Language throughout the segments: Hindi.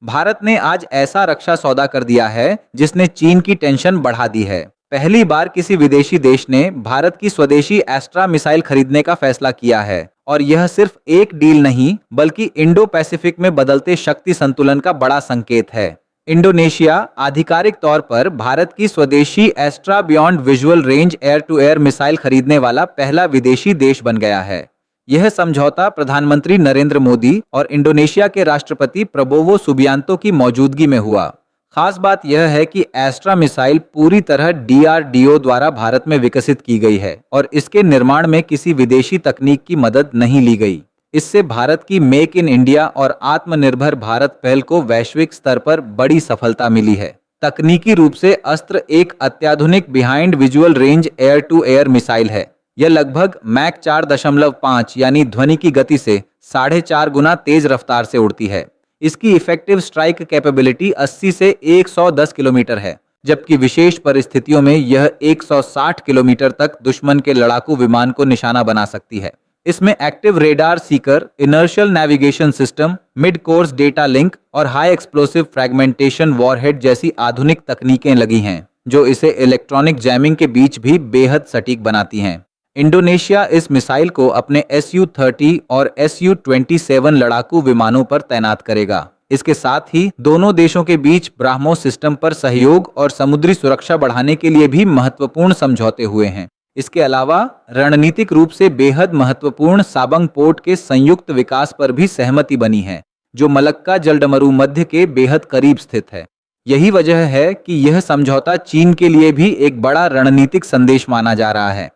भारत ने आज ऐसा रक्षा सौदा कर दिया है जिसने चीन की टेंशन बढ़ा दी है। पहली बार किसी विदेशी देश ने भारत की स्वदेशी एस्ट्रा मिसाइल खरीदने का फैसला किया है और यह सिर्फ एक डील नहीं बल्कि इंडो पैसिफिक में बदलते शक्ति संतुलन का बड़ा संकेत है। इंडोनेशिया आधिकारिक तौर पर भारत की स्वदेशी Astra beyond visual range air to air missile खरीदने वाला पहला विदेशी देश बन गया है। यह समझौता प्रधानमंत्री नरेंद्र मोदी और इंडोनेशिया के राष्ट्रपति प्रबोवो सुबियांतो की मौजूदगी में हुआ। खास बात यह है कि एस्ट्रा मिसाइल पूरी तरह डीआरडीओ द्वारा भारत में विकसित की गई है और इसके निर्माण में किसी विदेशी तकनीक की मदद नहीं ली गई। इससे भारत की मेक इन इंडिया और आत्मनिर्भर भारत पहल को वैश्विक स्तर पर बड़ी सफलता मिली है। तकनीकी रूप से अस्त्र एक अत्याधुनिक behind visual range air to air missile है। यह लगभग मैक 4.5 यानी ध्वनि की गति से 4.5 गुना तेज रफ्तार से उड़ती है। इसकी इफेक्टिव स्ट्राइक कैपेबिलिटी 80 से 110 किलोमीटर है, जबकि विशेष परिस्थितियों में यह 160 किलोमीटर तक दुश्मन के लड़ाकू विमान को निशाना बना सकती है। इसमें active radar Sikar, inertial navigation system, mid course data link और हाई एक्सप्लोसिव फ्रैगमेंटेशन वॉरहेड जैसी आधुनिक तकनीकें लगी हैं, जो इसे इलेक्ट्रॉनिक जैमिंग के बीच भी बेहद सटीक बनाती हैं। इंडोनेशिया इस मिसाइल को अपने Su-30 और Su-27 लड़ाकू विमानों पर तैनात करेगा। इसके साथ ही दोनों देशों के बीच ब्राह्मोस सिस्टम पर सहयोग और समुद्री सुरक्षा बढ़ाने के लिए भी महत्वपूर्ण समझौते हुए हैं। इसके अलावा रणनीतिक रूप से बेहद महत्वपूर्ण साबंग पोर्ट के संयुक्त विकास पर भी सहमति बनी है, जो मलक्का जलडमरू मध्य के बेहद करीब स्थित है। यही वजह है कि यह समझौता चीन के लिए भी एक बड़ा रणनीतिक संदेश माना जा रहा है।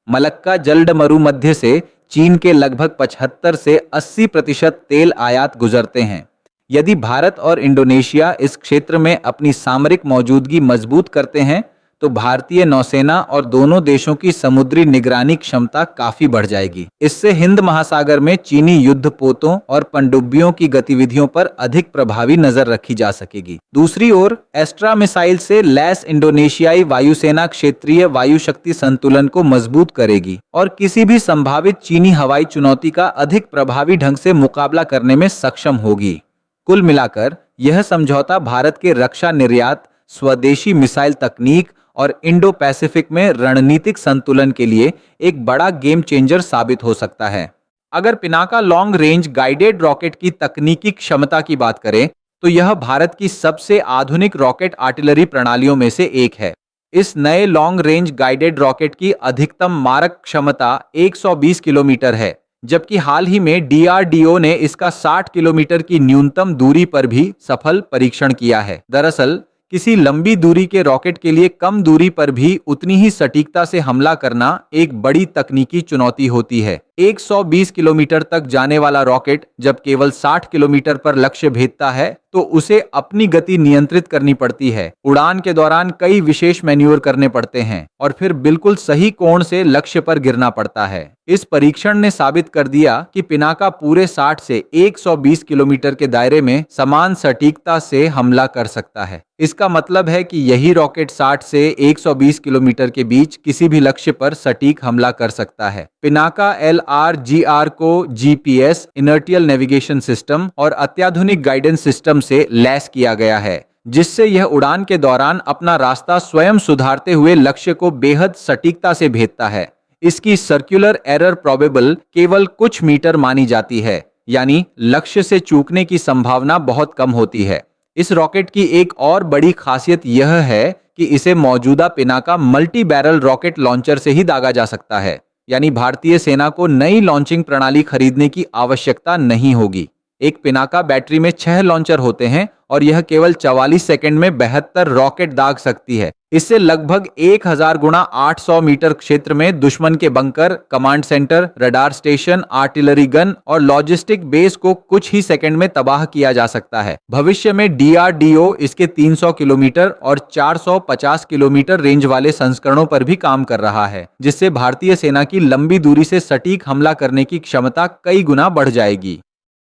मलक्का जलडमरू मध्य से चीन के लगभग 75 से 80% तेल आयात गुजरते हैं। यदि भारत और इंडोनेशिया इस क्षेत्र में अपनी सामरिक मौजूदगी मजबूत करते हैं तो भारतीय नौसेना और दोनों देशों की समुद्री निगरानी क्षमता काफी बढ़ जाएगी। इससे हिंद महासागर में चीनी युद्धपोतों और पनडुब्बियों की गतिविधियों पर अधिक प्रभावी नजर रखी जा सकेगी। दूसरी ओर एस्ट्रा मिसाइल से लैस इंडोनेशियाई वायुसेना क्षेत्रीय वायु शक्ति संतुलन को मजबूत करेगी और किसी भी संभावित चीनी हवाई चुनौती का अधिक प्रभावी ढंग से मुकाबला करने में सक्षम होगी। कुल मिलाकर यह समझौता भारत के रक्षा निर्यात, स्वदेशी मिसाइल तकनीक और इंडो पैसिफिक में रणनीतिक संतुलन के लिए एक बड़ा गेम चेंजर साबित हो सकता है। अगर Pinaka long range guided rocket की तकनीकी क्षमता की बात करें तो यह भारत की सबसे आधुनिक रॉकेट आर्टिलरी प्रणालियों में से एक है। इस नए लॉन्ग रेंज गाइडेड रॉकेट की अधिकतम मारक क्षमता 120 किलोमीटर है, जबकि हाल ही में डीआरडीओ ने इसका 60 किलोमीटर की न्यूनतम दूरी पर भी सफल परीक्षण किया है। दरअसल किसी लंबी दूरी के रॉकेट के लिए कम दूरी पर भी उतनी ही सटीकता से हमला करना एक बड़ी तकनीकी चुनौती होती है। 120 किलोमीटर तक जाने वाला रॉकेट जब केवल 60 किलोमीटर पर लक्ष्य भेदता है तो उसे अपनी गति नियंत्रित करनी पड़ती है। उड़ान के दौरान कई विशेष मैन्यूवर करने पड़ते हैं और फिर बिल्कुल सही कोण से लक्ष्य पर गिरना पड़ता है। इस परीक्षण ने साबित कर दिया कि पिनाका पूरे 60 से 120 किलोमीटर के दायरे में समान सटीकता से हमला कर सकता है। इसका मतलब है कि यही रॉकेट 60 से 120 किलोमीटर के बीच किसी भी लक्ष्य पर सटीक हमला कर सकता है। पिनाका LRGR को GPS, इनर्टियल नेविगेशन सिस्टम और अत्याधुनिक गाइडेंस सिस्टम से लैस किया गया है, जिससे यह उड़ान के दौरान अपना रास्ता स्वयं सुधारते हुए लक्ष्य को बेहद सटीकता से भेदता है। इसकी सर्कुलर एरर प्रोबेबल केवल कुछ मीटर मानी जाती है, यानी लक्ष्य से चूकने की संभावना बहुत कम होती है। इस रॉकेट की एक और बड़ी खासियत यह है कि इसे मौजूदा Pinaka multi barrel rocket launcher से ही दागा जा सकता है, यानी भारतीय सेना को नई लॉन्चिंग प्रणाली खरीदने की आवश्यकता नहीं होगी। एक पिनाका बैटरी में 6 लॉन्चर होते हैं और यह केवल 44 सेकंड में 72 रॉकेट दाग सकती है। इससे लगभग 1000 गुणा 800 मीटर क्षेत्र में दुश्मन के bunker, command centre, radar station, artillery gun और लॉजिस्टिक बेस को कुछ ही सेकंड में तबाह किया जा सकता है। भविष्य में डीआरडीओ इसके 300 किलोमीटर और 450 किलोमीटर रेंज वाले संस्करणों पर भी काम कर रहा है, जिससे भारतीय सेना की लंबी दूरी से सटीक हमला करने की क्षमता कई गुना बढ़ जाएगी।